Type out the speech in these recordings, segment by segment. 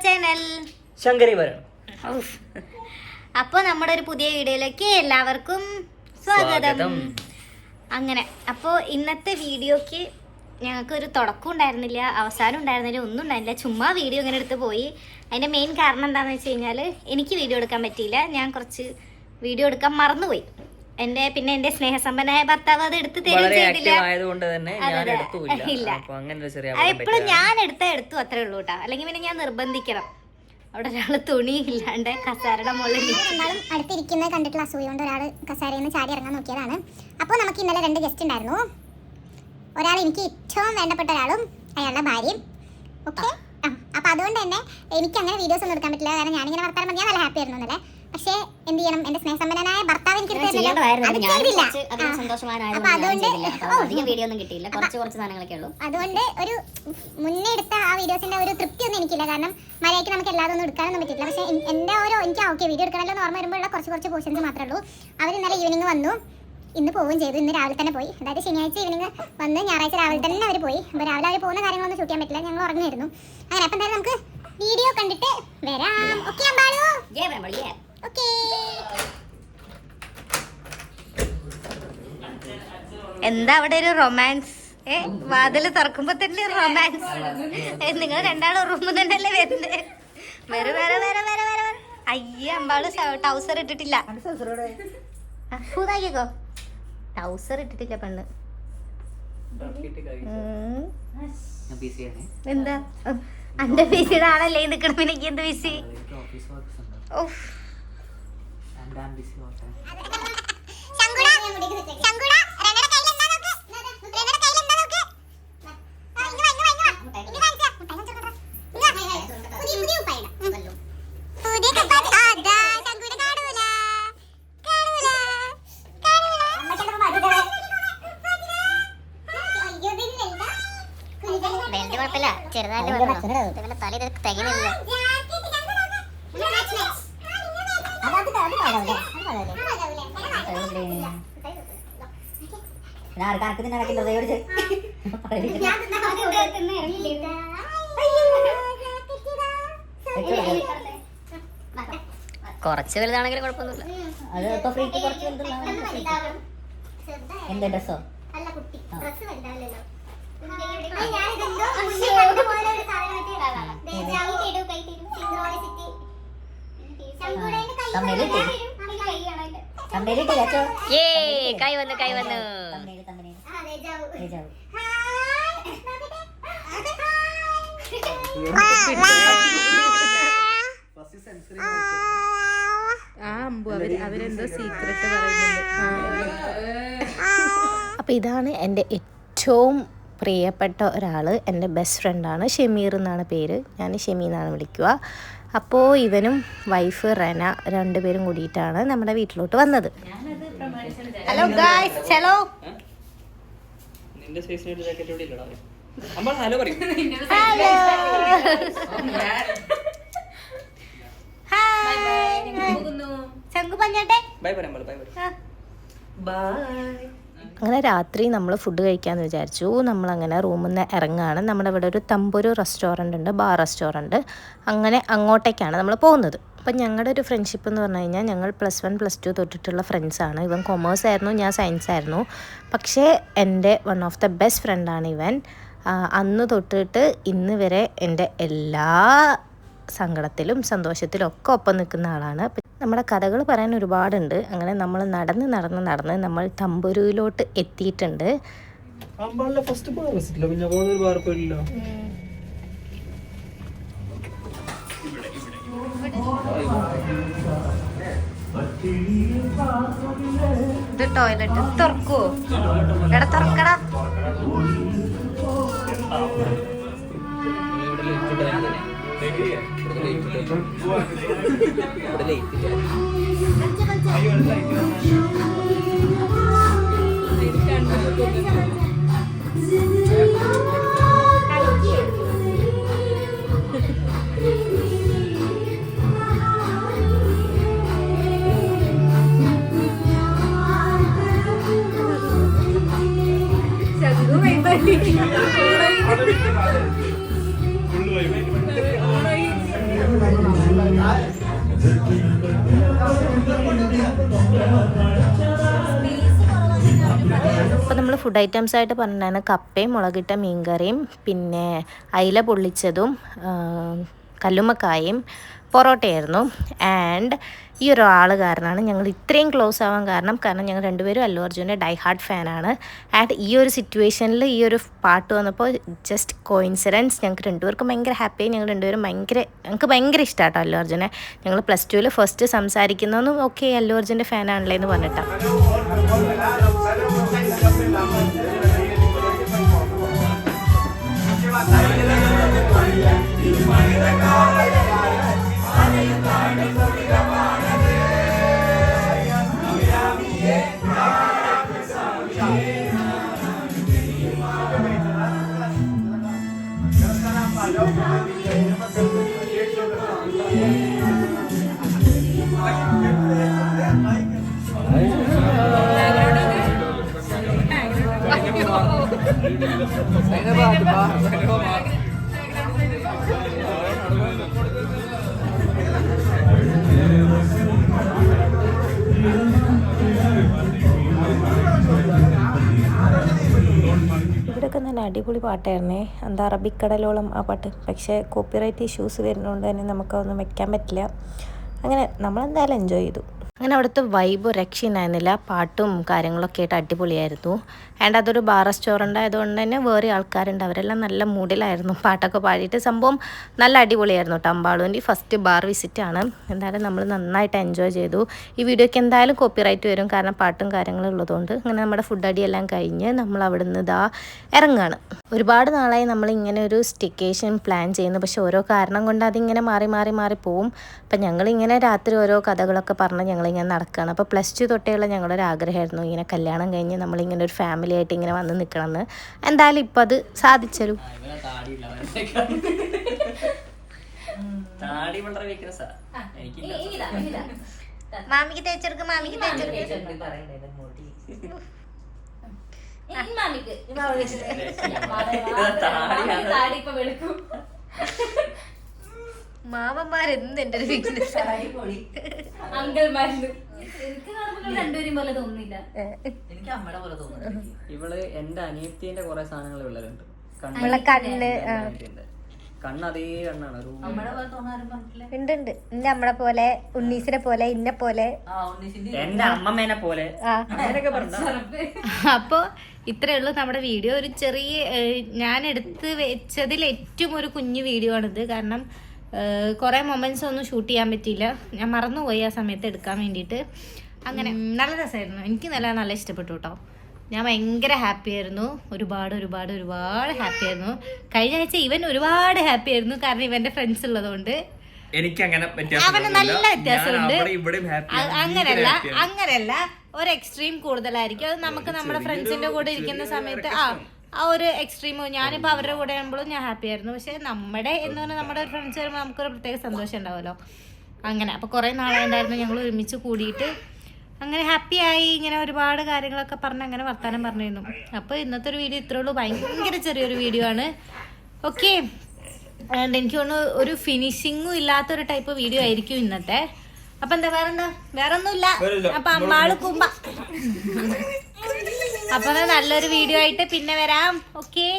Channel ശങ്കരിവരം. അപ്പോൾ നമ്മുടെ ഒരു പുതിയ വീഡിയോയിലേക്ക് എല്ലാവർക്കും സ്വാഗതം. അങ്ങനെ അപ്പോൾ ഇന്നത്തെ വീഡിയോക്ക് ഞങ്ങൾക്കൊരു തുടക്കം ഉണ്ടായിരുന്നില്ല, അവസാനം ഉണ്ടായിരുന്നില്ല, ഒന്നും ഉണ്ടായിരുന്നില്ല. ചുമ്മാ വീഡിയോ ഇങ്ങനെ എടുത്ത് പോയി. അതിൻ്റെ മെയിൻ കാരണം എന്താണെന്ന് വെച്ച് കഴിഞ്ഞാൽ എനിക്ക് വീഡിയോ എടുക്കാൻ പറ്റിയില്ല. ഞാൻ കുറച്ച് വീഡിയോ എടുക്കാൻ മറന്നുപോയി. പിന്നെ എന്റെ സ്നേഹസമ്പന്നനായ ഭർത്താവ് അത് എടുത്ത് തരുകയും ചെയ്തില്ല. എപ്പോഴും ഞാൻ എടുത്തു അത്രേ ഉള്ളൂ കേട്ടോ. അല്ലെങ്കിൽ പിന്നെ ഞാൻ നിർബന്ധിക്കണം. അവിടെ ഒരാള് തുണി ഇല്ലാണ്ട് കസാരയുടെ മുകളിൽ എന്നാലും അടുത്തിരിക്കുന്നത് കണ്ടിട്ടുള്ള അസൂയ കൊണ്ട് ഒരാൾ കസാരയിൽ നിന്ന് ചാടി ഇറങ്ങാൻ നോക്കിയതാണ്. അപ്പോൾ നമുക്ക് ഇന്നലെ 2 ഗസ്റ്റ് ഉണ്ടായിരുന്നു. ഒരാൾ എനിക്ക് ഏറ്റവും വേണ്ടപ്പെട്ട ഒരാളും അയാളുടെ ഭാര്യയും. ഓക്കെ, അപ്പോൾ അതുകൊണ്ട് തന്നെ എനിക്ക് അങ്ങനെ വീഡിയോസ് ഒന്നും എടുക്കാൻ പറ്റില്ല. കാരണം ഞാനിങ്ങനെ വർത്താനം പറഞ്ഞാൽ നല്ല ഹാപ്പി ആയിരുന്നു അല്ലേ. പക്ഷേ എന്ത് ചെയ്യണം, എന്റെ സ്നേഹസമ്പന്നനായ ഭർത്താവ് എനിക്ക് അതുകൊണ്ട് ഒരു മുന്നേ എടുത്ത ആ വീഡിയോസിന്റെ ഒരു തൃപ്തി ഒന്നും എനിക്കില്ല. കാരണം മര്യാദയ്ക്ക് നമുക്ക് എല്ലാതൊന്നും എടുക്കാനൊന്നും പറ്റില്ല. പക്ഷേ എന്റെ എനിക്ക് ഓക്കെ വീഡിയോ എടുക്കണമല്ലോ എന്ന് ഓർമ്മ വരുമ്പോഴുള്ള കുറച്ച് പോർഷൻസ് മാത്രമേ ഉള്ളൂ. അവർ ഇന്നലെ ഈവനിങ് വന്നു, ഇന്ന് പോവുകയും ചെയ്തു. ഇന്ന് രാവിലെ തന്നെ പോയി. അതായത് ശനിയാഴ്ച ഈവനിങ് വന്ന് ഞായറാഴ്ച രാവിലെ തന്നെ അവർ പോയി. അപ്പോൾ രാവിലെ അവർ പോകുന്ന കാര്യങ്ങളൊന്നും ഷൂട്ട് ചെയ്യാൻ പറ്റില്ല, ഞങ്ങൾ ഉറങ്ങായിരുന്നു. അങ്ങനെ അപ്പം എന്തായാലും നമുക്ക് വീഡിയോ കണ്ടിട്ട് വരാം. ഓക്കെ അമ്പാളു, ഓക്കെ. എന്താ അവിടെ ഒരു റൊമാൻസ്? വാതില് തുറക്കുമ്പോ തന്നെ റൊമാൻസ്. നിങ്ങൾ രണ്ടാളും റൂമിൽ തന്നെയല്ലേ വരുന്നത്? വേറെ അയ്യ അമ്പാള് ടൗസർ ഇട്ടിട്ടില്ല. പൂതാക്കിക്കോ, ടൗസർ ഇട്ടിട്ടില്ല പെണ്ണ്. എന്താ അന്റെ ബിസിയുടെ ആണല്ലേ നിക്കണം? എനിക്ക് എന്ത് ബിസി? കുറച്ച് വലുതാണെങ്കിലും കുഴപ്പമൊന്നുമില്ല. എന്താ ഡ്രസ്സോ? കൈ വന്നു അവരെന്തോ സീക്രട്ട് പറയുന്നുണ്ട്. അപ്പോൾ ഇതാണ് എൻ്റെ ഏറ്റവും പ്രിയപ്പെട്ട ഒരാൾ, എൻ്റെ ബെസ്റ്റ് ഫ്രണ്ടാണ്. ഷമീർ എന്നാണ് പേര്, ഞാൻ ഷമി എന്നാണ് വിളിക്കുക. അപ്പോൾ ഇവനും വൈഫ് റന രണ്ടുപേരും കൂടിയിട്ടാണ് നമ്മുടെ വീട്ടിലോട്ട് വന്നത്. Hello guys, hello. നിന്റെ സൈസിന്റെ ജാക്കറ്റ് ഇവിടെ ഇല്ലടാ. അമ്മ ഹലോ പറയൂ. Hello hi. ശംഖു പഞ്ഞാട്ടെ ബൈ പറയാം. ബൈ. അങ്ങനെ രാത്രി നമ്മൾ ഫുഡ് കഴിക്കാമെന്ന് വിചാരിച്ചു. നമ്മളങ്ങനെ റൂമിൽ നിന്ന് ഇറങ്ങുകയാണ്. നമ്മുടെ ഇവിടെ ഒരു തമ്പുരു റെസ്റ്റോറൻ്റ് ഉണ്ട്, ബാർ റെസ്റ്റോറൻറ്റ്. അങ്ങനെ അങ്ങോട്ടേക്കാണ് നമ്മൾ പോകുന്നത്. അപ്പം ഞങ്ങളുടെ ഒരു ഫ്രണ്ട്ഷിപ്പ് എന്ന് പറഞ്ഞു കഴിഞ്ഞാൽ ഞങ്ങൾ +1 +2 തൊട്ടിട്ടുള്ള ഫ്രണ്ട്സാണ്. ഇവൻ കൊമേഴ്സ് ആയിരുന്നു, ഞാൻ സയൻസ് ആയിരുന്നു. പക്ഷേ എൻ്റെ വൺ ഓഫ് ദ ബെസ്റ്റ് ഫ്രണ്ടാണ് ഇവൻ. അന്ന് തൊട്ടിട്ട് ഇന്ന് വരെ എൻ്റെ എല്ലാ സങ്കടത്തിലും സന്തോഷത്തിലും ഒക്കെ ഒപ്പം നിൽക്കുന്ന ആളാണ്. നമ്മുടെ കഥകൾ പറയാൻ ഒരുപാടുണ്ട്. അങ്ങനെ നമ്മൾ നടന്ന് നമ്മൾ തമ്പുരുവിലോട്ട് എത്തിയിട്ടുണ്ട്. ഇത് ടോയ്ലറ്റ് തുറക്കുവോ? എടാ തുറക്കടാ. നമ്മൾ ഫുഡ് ഐറ്റംസ് ആയിട്ട് പറഞ്ഞിട്ടുണ്ടായിരുന്നു കപ്പയും മുളകിട്ട മീൻകറിയും പിന്നെ അയില പൊള്ളിച്ചതും കല്ലുമ്മക്കായും പൊറോട്ടയായിരുന്നു. ആൻഡ് ഈ ഒരാൾ കാരണമാണ് ഞങ്ങൾ ഇത്രയും ക്ലോസ് ആവാൻ കാരണം ഞങ്ങൾ രണ്ടുപേരും അല്ലു അർജുൻ്റെ ഡൈ ഹാർട്ട് ഫാനാണ്. ആൻഡ് ഈ ഒരു സിറ്റുവേഷനിൽ ഈ ഒരു പാട്ട് വന്നപ്പോൾ ജസ്റ്റ് കോയിൻസിഡൻസ് ഞങ്ങൾക്ക് രണ്ടുപേർക്കും ഭയങ്കര ഹാപ്പിയായി. ഞങ്ങൾ രണ്ടുപേരും ഞങ്ങൾക്ക് ഭയങ്കര ഇഷ്ടമാട്ടോ അല്ലു അർജുനെ. ഞങ്ങൾ +2 ഫസ്റ്റ് സംസാരിക്കുന്നതും ഓക്കെ അല്ലു അർജുൻ്റെ ഫാനാണല്ലേ എന്ന് പറഞ്ഞിട്ടാണ്. ഇവിടെയൊക്കെ നല്ല അടിപൊളി പാട്ടായിരുന്നേ, എന്താ അറബിക്കടലോളം ആ പാട്ട്. പക്ഷേ കോപ്പിറൈറ്റ് ഇഷ്യൂസ് വരുന്നതുകൊണ്ട് തന്നെ നമുക്കതൊന്നും വെക്കാൻ പറ്റില്ല. അങ്ങനെ നമ്മളെന്തായാലും എൻജോയ് ചെയ്തു. അങ്ങനെ അവിടുത്തെ വൈബ് രക്ഷയുണ്ടായിരുന്നില്ല. പാട്ടും കാര്യങ്ങളൊക്കെ ആയിട്ട് അടിപൊളിയായിരുന്നു. ആൻഡ് അതൊരു ബാർ റെസ്റ്റോറൻ്റ് ആയതുകൊണ്ട് തന്നെ വേറെ ആൾക്കാരുണ്ട്, അവരെല്ലാം നല്ല മൂഡിലായിരുന്നു പാട്ടൊക്കെ പാടിയിട്ട്. സംഭവം നല്ല അടിപൊളിയായിരുന്നു കേട്ടോ. അമ്പാളുവിൻ്റെ ഫസ്റ്റ് ബാർ വിസിറ്റാണ്. എന്തായാലും നമ്മൾ നന്നായിട്ട് എൻജോയ് ചെയ്തു. ഈ വീഡിയോയ്ക്ക് എന്തായാലും കോപ്പിറൈറ്റ് വരും, കാരണം പാട്ടും കാര്യങ്ങളും ഉള്ളതുകൊണ്ട്. അങ്ങനെ നമ്മുടെ ഫുഡ് അടിയെല്ലാം കഴിഞ്ഞ് നമ്മൾ അവിടെ നിന്ന് ഇറങ്ങുകയാണ്. ഒരുപാട് നാളായി നമ്മളിങ്ങനെ ഒരു സ്റ്റേക്കേഷൻ പ്ലാൻ ചെയ്യുന്നു, പക്ഷെ ഓരോ കാരണം കൊണ്ട് അതിങ്ങനെ മാറി പോവും. അപ്പം ഞങ്ങളിങ്ങനെ രാത്രി ഓരോ കഥകളൊക്കെ പറഞ്ഞ് ഞങ്ങളിങ്ങനെ നടക്കുകയാണ്. അപ്പോൾ +2 തൊട്ടേയുള്ള ഞങ്ങളുടെ ഒരു ആഗ്രഹമായിരുന്നു ഇങ്ങനെ കല്യാണം കഴിഞ്ഞ് നമ്മളിങ്ങനെ ഒരു ഫാമിലി ആയിട്ട് ഇങ്ങനെ വന്ന് നിൽക്കണമെന്ന്. എന്തായാലും ഇപ്പം അത് സാധിച്ചല്ലോ. മാമിക്ക് തേച്ചെടുക്കും, മാമിക്ക് മാമന്മാരെന്ത് എന്റെ ഒരു വീക്ക്നെസ്. ഇവള് എന്റെ അനിയത്തിന്റെ കുറെ സാധനങ്ങൾ ഉള്ളതുണ്ട്. കണ്ണ് അതേ കണ്ണാണ്. ഉണ്ട് എന്റെ അമ്മടെ പോലെ, ഉണ്ണീസിനെ പോലെ, ഇന്നെ പോലെ, എന്റെ അമ്മമ്മേനെ പോലെ. അപ്പൊ ഇത്രയേ ഉള്ളൂ നമ്മുടെ വീഡിയോ. ഒരു ചെറിയ ഞാൻ എടുത്ത് വെച്ചതിൽ ഏറ്റവും ഒരു കുഞ്ഞു വീഡിയോ ആണിത്. കാരണം കുറേ മൊമെന്റ്സ് ഒന്നും ഷൂട്ട് ചെയ്യാൻ പറ്റിയില്ല, ഞാൻ മറന്നുപോയി ആ സമയത്ത് എടുക്കാൻ വേണ്ടിയിട്ട്. അങ്ങനെ നല്ല രസമായിരുന്നു, എനിക്ക് നല്ല ഇഷ്ടപ്പെട്ടു കേട്ടോ. ഞാൻ ഭയങ്കര ഹാപ്പി ആയിരുന്നു, ഒരുപാട് ഹാപ്പി ആയിരുന്നു. കഴിഞ്ഞ ആഴ്ച ഇവൻ ഒരുപാട് ഹാപ്പി ആയിരുന്നു, കാരണം ഇവന്റെ ഫ്രണ്ട്സ് ഉള്ളതുകൊണ്ട്. അവന് നല്ല വ്യത്യാസമുണ്ട്. അങ്ങനെയല്ല ഒരു എക്സ്ട്രീം കൂടുതലായിരിക്കും. അത് നമുക്ക് നമ്മുടെ ഫ്രണ്ട്സിന്റെ കൂടെ ഇരിക്കുന്ന സമയത്ത് ആ ഒരു എക്സ്ട്രീമോ, ഞാനിപ്പോൾ അവരുടെ കൂടെ ആകുമ്പോഴും ഞാൻ ഹാപ്പി ആയിരുന്നു. പക്ഷെ നമ്മുടെ ഒരു ഫ്രണ്ട്സ് വരുമ്പോൾ നമുക്കൊരു പ്രത്യേക സന്തോഷം ഉണ്ടാവുമല്ലോ. അങ്ങനെ അപ്പോൾ കുറേ നാളായിട്ടുണ്ടായിരുന്നു ഞങ്ങൾ ഒരുമിച്ച് കൂടിയിട്ട് അങ്ങനെ ഹാപ്പിയായി, ഇങ്ങനെ ഒരുപാട് കാര്യങ്ങളൊക്കെ പറഞ്ഞ് അങ്ങനെ വർത്താനം പറഞ്ഞിരുന്നു. അപ്പോൾ ഇന്നത്തെ ഒരു വീഡിയോ ഇത്രേ ഉള്ളൂ, ഭയങ്കര ചെറിയൊരു വീഡിയോ ആണ്. ഓക്കെ, എനിക്ക് തോന്നുന്നു ഒരു ഫിനിഷിങ്ങും ഇല്ലാത്തൊരു ടൈപ്പ് വീഡിയോ ആയിരിക്കും ഇന്നത്തെ. അപ്പൊ എന്താ വേറൊന്നുമില്ല. അപ്പൊ അമ്മാള് കുമ്പ. അപ്പൊ നല്ലൊരു വീഡിയോ ആയിട്ട് പിന്നെ വരാം. Okay,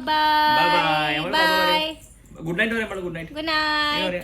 bye. Good night. Good night.